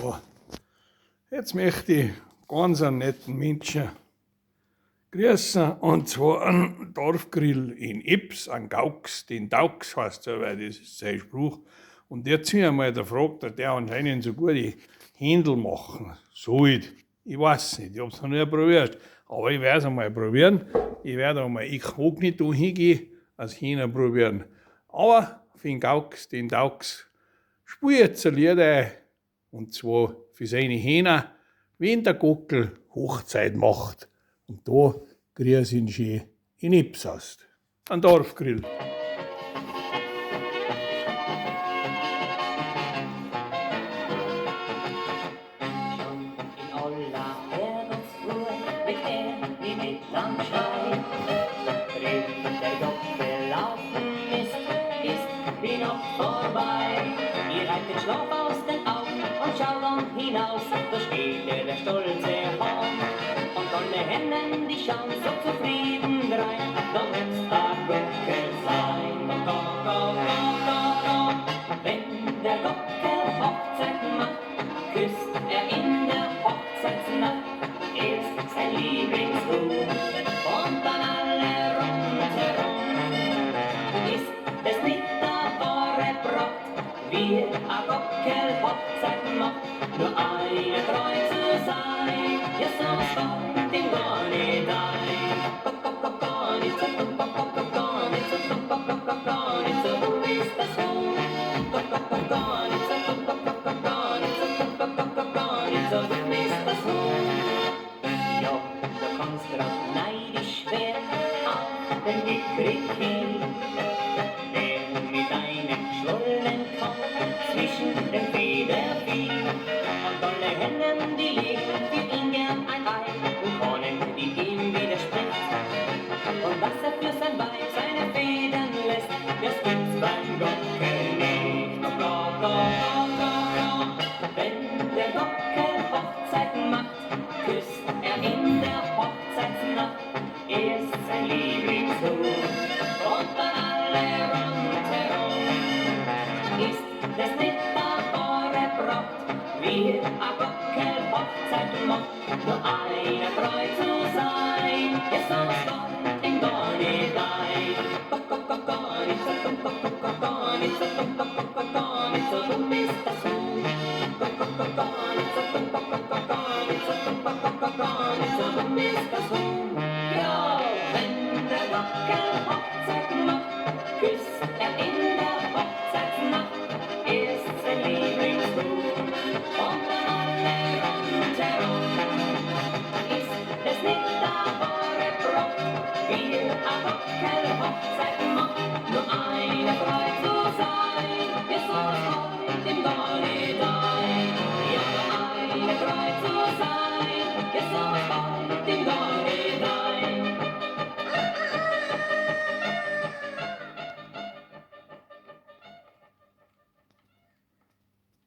Ja, jetzt möchte ich ganz einen netten Menschen grüßen, und zwar einen Dorfgrill in Ips, einen Gaux, den Daux heißt er, weil das ist sein Spruch. Und der hat mich einmal gefragt, dass der anscheinend so gute Händel machen soll. Ich weiß nicht, ich habe es noch nie probiert, aber ich werde es einmal probieren. Ich werde einmal inkognito hingehen, als Hähner probieren. Aber für den Gaux, den Daux, spiele ich jetzt ein Lied ein, und zwar für seine Hähner, wenn der Gockel Hochzeit macht. Und da grüß ihn schön in Ipsast, ein Dorfgrill. In aller Herrgottsruhe liegt wie mit am Schrei. Drüben der Gockel laufen ist wie noch vorbei. Ihr reibt den Schlaf aus den Augen und schaut dann hinaus, da steht der stolze Hahn. Und alle Hennen, die schauen so zufrieden drein, da wird's der Gockel sein. Go, go, go, go, go. Wenn der Gockel Hochzeit macht, küsst er in der Hochzeitsnacht erst sein Lieblingshuhn und dann alle rundherum. Ist es nicht der wahre Brauch, wie a Gockel Hochzeit macht, nur eine treu zu sein? Ja, sonst fällt ihm gar nicht ein. Gar nicht so dumm, gar nicht so dumm, gar nicht so dumm ist das Huhn. Gar nicht so dumm, gar nicht so dumm, gar nicht so dumm ist das Huhn. Ja, du kannst drauf neidisch werden auf den Kikeriki, der mit einem Schlollen kommt zwischen den Federvieh. Und alle Hennen, die legen für ihn gern ein Ei und keinen, die ihm widerspricht. Und dass er für sein Weib seine Federn lässt, das gibt's beim Gockel nicht. Oh Gott, Gott, Gott, Gott, Gott. Wenn der Gockel Hochzeit macht, küsst er in der Hochzeitsnacht erst sein Lieblingshuhn und dann alle rundherum. Ist das nicht der wahre Brauch, wie a Gockel Hochzeit macht, nur einer treu zu sein? Ja, sonst fällt ihm gar nicht ein. Gar nicht so dumm, gar nicht so dumm, gar nicht so dumm ist das Huhn. Gar nicht so dumm, gar nicht so dumm, gar nicht so dumm ist das Huhn. Ja, wenn der Gockel Hochzeit macht, küsst er in der Hochzeitsnacht erst sein Lieblingshuhn und dann alle rundherum. Ist es nicht der wahre Brauch, wie a Gockel Hochzeit